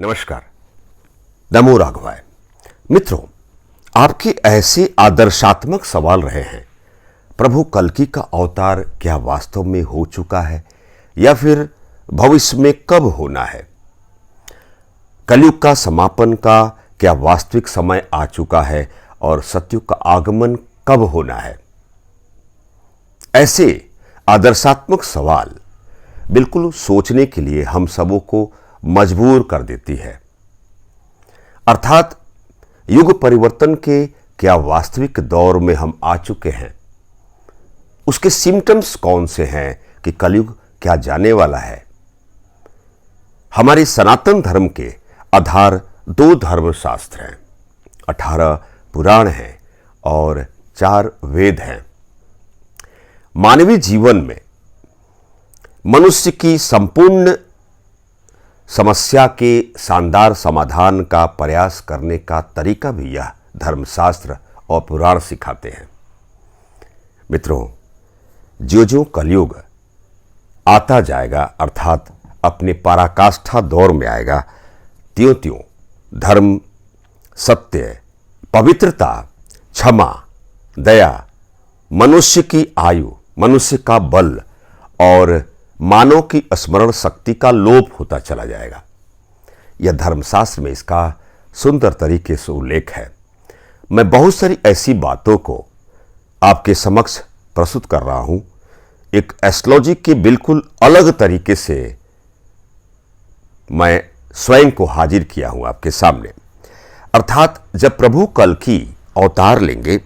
नमस्कार। नमो राघवाय। मित्रों, आपके ऐसे आदर्शात्मक सवाल रहे हैं, प्रभु कल्कि का अवतार क्या वास्तव में हो चुका है या फिर भविष्य में कब होना है? कलयुग का समापन का क्या वास्तविक समय आ चुका है और सतयुग का आगमन कब होना है? ऐसे आदर्शात्मक सवाल बिल्कुल सोचने के लिए हम सबों को मजबूर कर देती है। अर्थात युग परिवर्तन के क्या वास्तविक दौर में हम आ चुके हैं? उसके सिम्टम्स कौन से हैं कि कलयुग क्या जाने वाला है? हमारे सनातन धर्म के आधार 2 धर्मशास्त्र हैं, 18 पुराण हैं और 4 वेद हैं। मानवीय जीवन में मनुष्य की संपूर्ण समस्या के शानदार समाधान का प्रयास करने का तरीका भी यह धर्मशास्त्र और पुराण सिखाते हैं। मित्रों, जो कलयुग आता जाएगा अर्थात अपने पराकाष्ठा दौर में आएगा, त्यों त्यों धर्म, सत्य, पवित्रता, क्षमा, दया, मनुष्य की आयु, मनुष्य का बल और मानव की स्मरण शक्ति का लोप होता चला जाएगा। यह धर्मशास्त्र में इसका सुंदर तरीके से उल्लेख है। मैं बहुत सारी ऐसी बातों को आपके समक्ष प्रस्तुत कर रहा हूं, एक एस्ट्रोलॉजी के बिल्कुल अलग तरीके से मैं स्वयं को हाजिर किया हूं आपके सामने। अर्थात जब प्रभु कल्कि अवतार लेंगे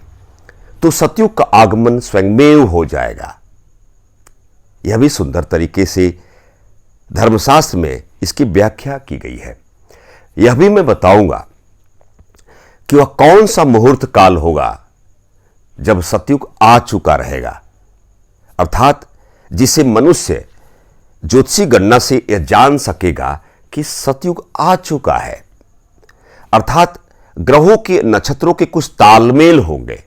तो सतयुग का आगमन स्वयंमेव हो जाएगा। यह भी सुंदर तरीके से धर्मशास्त्र में इसकी व्याख्या की गई है। यह भी मैं बताऊंगा कि वह कौन सा मुहूर्त काल होगा जब सतयुग आ चुका रहेगा, अर्थात जिसे मनुष्य ज्योतिषी गणना से यह जान सकेगा कि सतयुग आ चुका है। अर्थात ग्रहों के, नक्षत्रों के कुछ तालमेल होंगे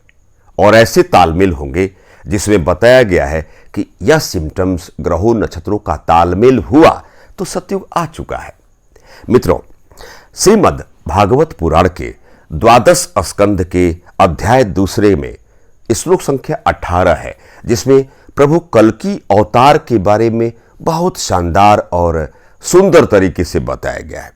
और ऐसे तालमेल होंगे जिसमें बताया गया है कि यह सिम्टम्स ग्रहों नक्षत्रों का तालमेल हुआ तो सतयुग आ चुका है। मित्रों, श्रीमद् भागवत पुराण के 12 स्कंध के अध्याय 2 में श्लोक संख्या 18 है, जिसमें प्रभु कल्कि अवतार के बारे में बहुत शानदार और सुंदर तरीके से बताया गया है।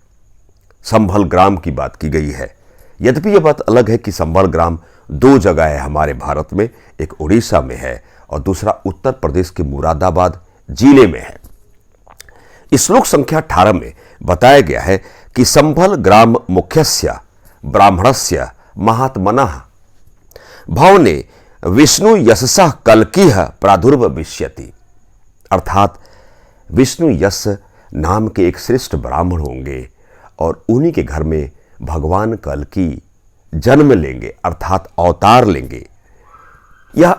संभल ग्राम की बात की गई है। यद्यपि यह बात अलग है कि संभल ग्राम 2 जगह है हमारे भारत में, एक उड़ीसा में है और दूसरा उत्तर प्रदेश के मुरादाबाद जिले में है। श्लोक संख्या 18 में बताया गया है कि संभल ग्राम मुख्यस्य ब्राह्मणस्य महात्मनः भवने विष्णु यशसः कल्किः प्रादुर्भविष्यति। अर्थात विष्णु यश नाम के एक श्रेष्ठ ब्राह्मण होंगे और उन्हीं के घर में भगवान कल्कि जन्म लेंगे, अर्थात अवतार लेंगे। यह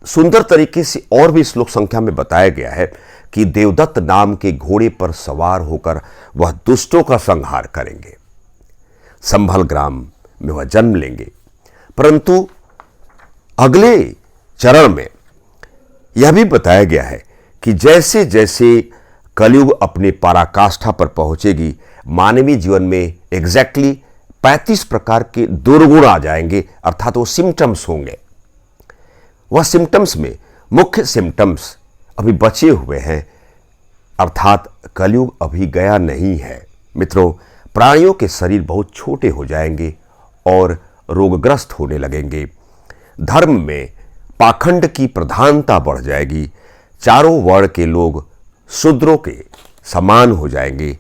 सुंदर तरीके से और भी श्लोक संख्या में बताया गया है कि देवदत्त नाम के घोड़े पर सवार होकर वह दुष्टों का संहार करेंगे। संभल ग्राम में वह जन्म लेंगे। परंतु अगले चरण में यह भी बताया गया है कि जैसे जैसे कलयुग अपने पराकाष्ठा पर पहुंचेगी, मानवीय जीवन में एग्जैक्टली 35 प्रकार के दुर्गुण आ जाएंगे, अर्थात वो सिम्टम्स होंगे। वह सिम्टम्स में मुख्य सिम्टम्स अभी बचे हुए हैं, अर्थात कलयुग अभी गया नहीं है। मित्रों, प्राणियों के शरीर बहुत छोटे हो जाएंगे और रोगग्रस्त होने लगेंगे। धर्म में पाखंड की प्रधानता बढ़ जाएगी। चारों वर्ण के लोग शूद्रों के समान हो जाएंगे।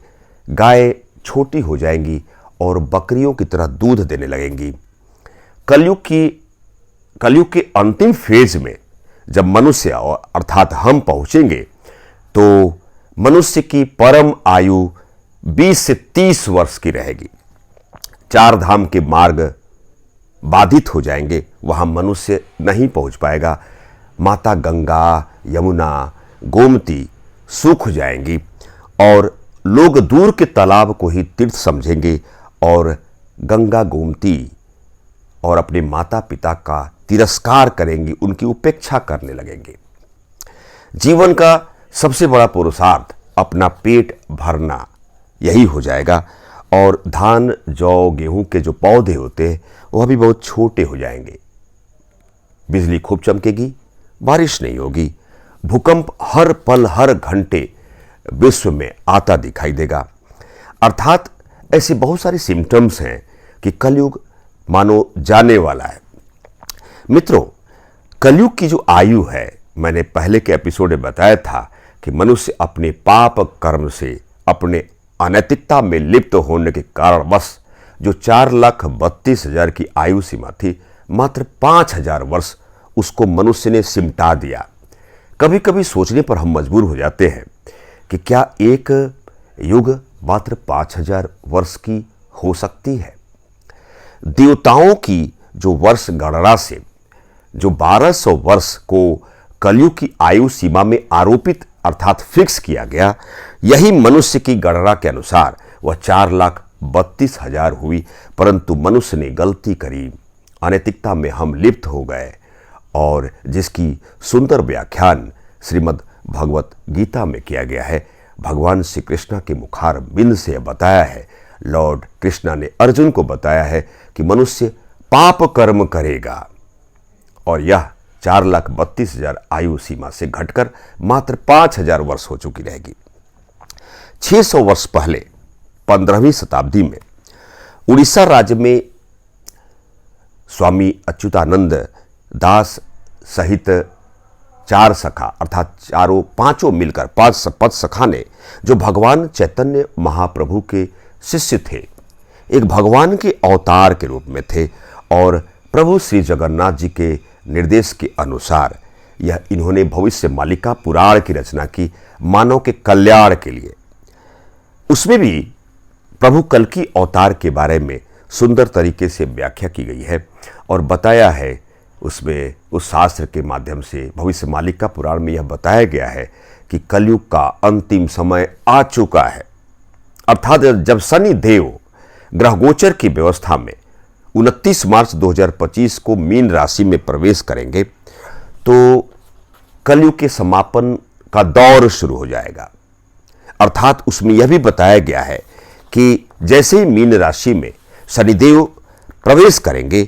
गाय छोटी हो जाएंगी और बकरियों की तरह दूध देने लगेंगी। कलयुग के अंतिम फेज में जब मनुष्य अर्थात हम पहुंचेंगे तो मनुष्य की परम आयु 20 से 30 वर्ष की रहेगी। 4 धाम के मार्ग बाधित हो जाएंगे, वहां मनुष्य नहीं पहुंच पाएगा। माता गंगा, यमुना, गोमती सूख जाएंगी और लोग दूर के तालाब को ही तीर्थ समझेंगे और गंगा, गोमती और अपने माता पिता का तिरस्कार करेंगी, उनकी उपेक्षा करने लगेंगे। जीवन का सबसे बड़ा पुरुषार्थ अपना पेट भरना, यही हो जाएगा। और धान, जौ, गेहूं के जो पौधे होते हैं वह भी बहुत छोटे हो जाएंगे। बिजली खूब चमकेगी, बारिश नहीं होगी, भूकंप हर पल हर घंटे विश्व में आता दिखाई देगा। अर्थात ऐसे बहुत सारे सिम्टम्स हैं कि कलयुग मानो जाने वाला है। मित्रों, कलयुग की जो आयु है, मैंने पहले के एपिसोड में बताया था कि मनुष्य अपने पाप कर्म से, अपने अनैतिकता में लिप्त होने के कारणवश जो 4,32,000 की आयु सीमा थी, मात्र 5,000 वर्ष उसको मनुष्य ने सिमटा दिया। कभी कभी सोचने पर हम मजबूर हो जाते हैं कि क्या एक युग मात्र 5,000 वर्ष की हो सकती है। देवताओं की जो वर्ष गणना से जो 1200 वर्ष को कलयुग की आयु सीमा में आरोपित अर्थात फिक्स किया गया, यही मनुष्य की गणना के अनुसार वह 4,32,000 हुई। परंतु मनुष्य ने गलती करी, अनैतिकता में हम लिप्त हो गए, और जिसकी सुंदर व्याख्यान श्रीमद् भगवत गीता में किया गया है। भगवान श्री कृष्ण के मुखार बिंद से बताया है, लॉर्ड कृष्णा ने अर्जुन को बताया है कि मनुष्य पाप कर्म करेगा, और यह 4,32,000 आयु सीमा से घटकर मात्र 5,000 वर्ष हो चुकी रहेगी। 600 वर्ष पहले 15वीं शताब्दी में उड़ीसा राज्य में स्वामी अच्युतानंद दास सहित 4 सखा अर्थात पांचों मिलकर 5 सखा ने, जो भगवान चैतन्य महाप्रभु के शिष्य थे, एक भगवान के अवतार के रूप में थे, और प्रभु श्री जगन्नाथ जी के निर्देश के अनुसार यह इन्होंने भविष्य मालिका पुराण की रचना की, मानव के कल्याण के लिए। उसमें भी प्रभु कल्कि अवतार के बारे में सुंदर तरीके से व्याख्या की गई है और बताया है। उसमें उस शास्त्र के माध्यम से भविष्य मालिका पुराण में यह बताया गया है कि कलयुग का अंतिम समय आ चुका है। अर्थात जब शनि देव ग्रह गोचर की व्यवस्था में 29 मार्च 2025 को मीन राशि में प्रवेश करेंगे, तो कलयुग के समापन का दौर शुरू हो जाएगा। अर्थात उसमें यह भी बताया गया है कि जैसे ही मीन राशि में शनिदेव प्रवेश करेंगे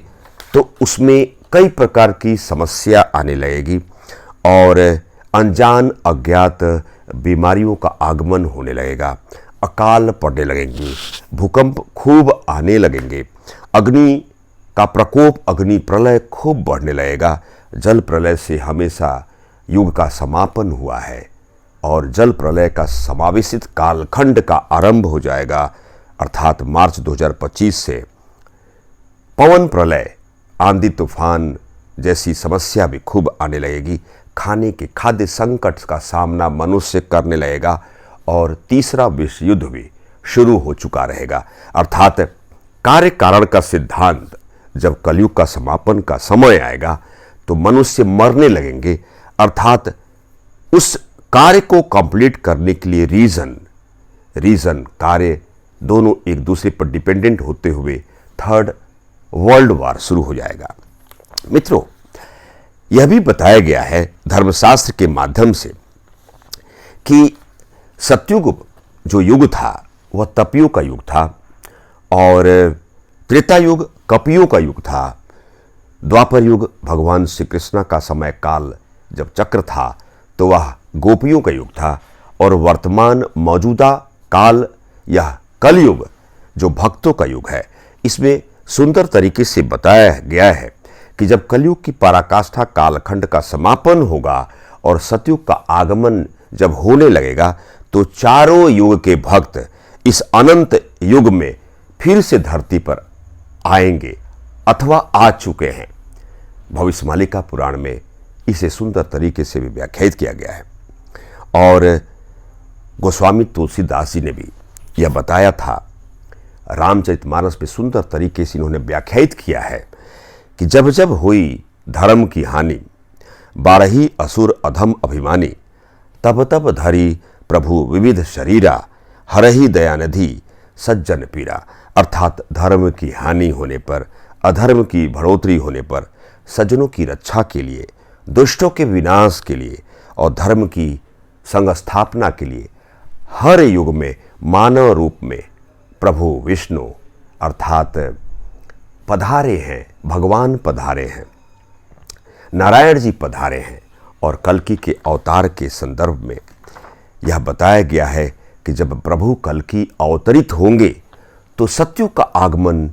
तो उसमें कई प्रकार की समस्या आने लगेगी, और अनजान अज्ञात बीमारियों का आगमन होने लगेगा, अकाल पड़ने लगेंगी, भूकंप खूब आने लगेंगे, अग्नि का प्रकोप, अग्नि प्रलय खूब बढ़ने लगेगा। जल प्रलय से हमेशा युग का समापन हुआ है, और जल प्रलय का समावेशित कालखंड का आरंभ हो जाएगा। अर्थात मार्च 2025 से पवन प्रलय, आंधी तूफान जैसी समस्या भी खूब आने लगेगी। खाने के खाद्य संकट का सामना मनुष्य करने लगेगा, और तीसरा विश्व युद्ध भी शुरू हो चुका रहेगा। अर्थात कार्य कारण का सिद्धांत, जब कलयुग का समापन का समय आएगा तो मनुष्य मरने लगेंगे। अर्थात उस कार्य को कंप्लीट करने के लिए रीजन कार्य दोनों एक दूसरे पर डिपेंडेंट होते हुए थर्ड वर्ल्ड वॉर शुरू हो जाएगा। मित्रों, यह भी बताया गया है धर्मशास्त्र के माध्यम से कि सतयुग जो युग था वह तपियों का युग था, और त्रेता युग कपियों का युग था, द्वापर युग भगवान श्री कृष्ण का समय काल जब चक्र था तो वह गोपियों का युग था, और वर्तमान मौजूदा काल यह कलयुग जो भक्तों का युग है। इसमें सुंदर तरीके से बताया गया है कि जब कलयुग की पराकाष्ठा कालखंड का समापन होगा और सतयुग का आगमन जब होने लगेगा, तो चारों युग के भक्त इस अनंत युग में फिर से धरती पर आएंगे अथवा आ चुके हैं। भविष्य मालिका पुराण में इसे सुंदर तरीके से भी व्याख्यायित किया गया है, और गोस्वामी तुलसीदास जी ने भी यह बताया था। रामचरितमानस में सुंदर तरीके से इन्होंने व्याख्यायित किया है कि जब जब हुई धर्म की हानि, 12 असुर अधम अभिमानी, तब तब धरी प्रभु विविध शरीरा, हरहि दयानिधि सज्जन पीरा। अर्थात धर्म की हानि होने पर, अधर्म की बढ़ोतरी होने पर, सज्जनों की रक्षा के लिए, दुष्टों के विनाश के लिए और धर्म की संस्थापना के लिए हर युग में मानव रूप में प्रभु विष्णु अर्थात पधारे हैं, भगवान पधारे हैं, नारायण जी पधारे हैं। और कल्कि के अवतार के संदर्भ में यह बताया गया है कि जब प्रभु कल्कि अवतरित होंगे तो सत्युग का आगमन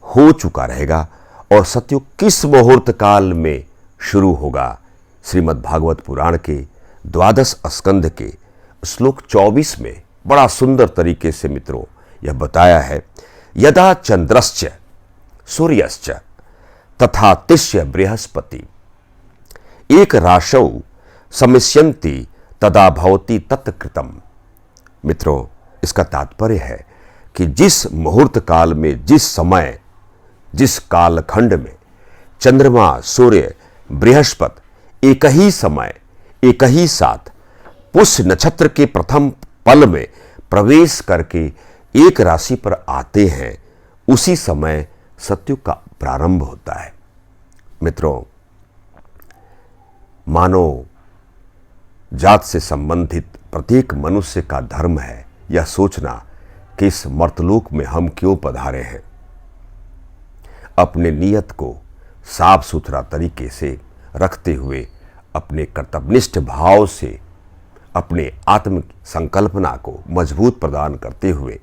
हो चुका रहेगा। और सत्युग किस मुहूर्त काल में शुरू होगा? श्रीमद् भागवत पुराण के 12 स्कंध के श्लोक 24 में बड़ा सुंदर तरीके से मित्रों यह बताया है, यदा चंद्रश्च सूर्यश्च तथा तिष्य बृहस्पति एक राशौ समिष्यन्ति तदा भवति तत्कृतम्। मित्रों, इसका तात्पर्य है कि जिस मुहूर्त काल में, जिस समय, जिस कालखंड में चंद्रमा, सूर्य, बृहस्पति एक ही समय, एक ही साथ पुष्य नक्षत्र के प्रथम पल में प्रवेश करके एक राशि पर आते हैं, उसी समय सत्युग का प्रारंभ होता है। मित्रों, मानव जात से संबंधित प्रत्येक मनुष्य का धर्म है यह सोचना कि इस मर्तलोक में हम क्यों पधारे हैं। अपने नियत को साफ सुथरा तरीके से रखते हुए, अपने कर्तव्यनिष्ठ भाव से अपने आत्म संकल्पना को मजबूत प्रदान करते हुए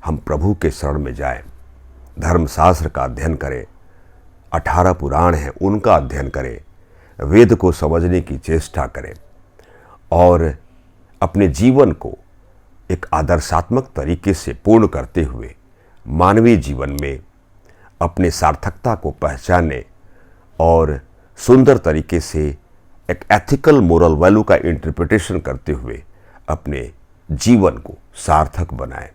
हम प्रभु के शरण में जाएं, धर्मशास्त्र का अध्ययन करें, 18 पुराण हैं उनका अध्ययन करें, वेद को समझने की चेष्टा करें और अपने जीवन को एक आदर्शात्मक तरीके से पूर्ण करते हुए मानवीय जीवन में अपने सार्थकता को पहचाने और सुंदर तरीके से एक एथिकल मोरल वैल्यू का इंटरप्रिटेशन करते हुए अपने जीवन को सार्थक बनाएं।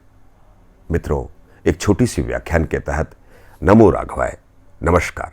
मित्रों, एक छोटी सी व्याख्यान के तहत नमो राघवाय, नमस्कार।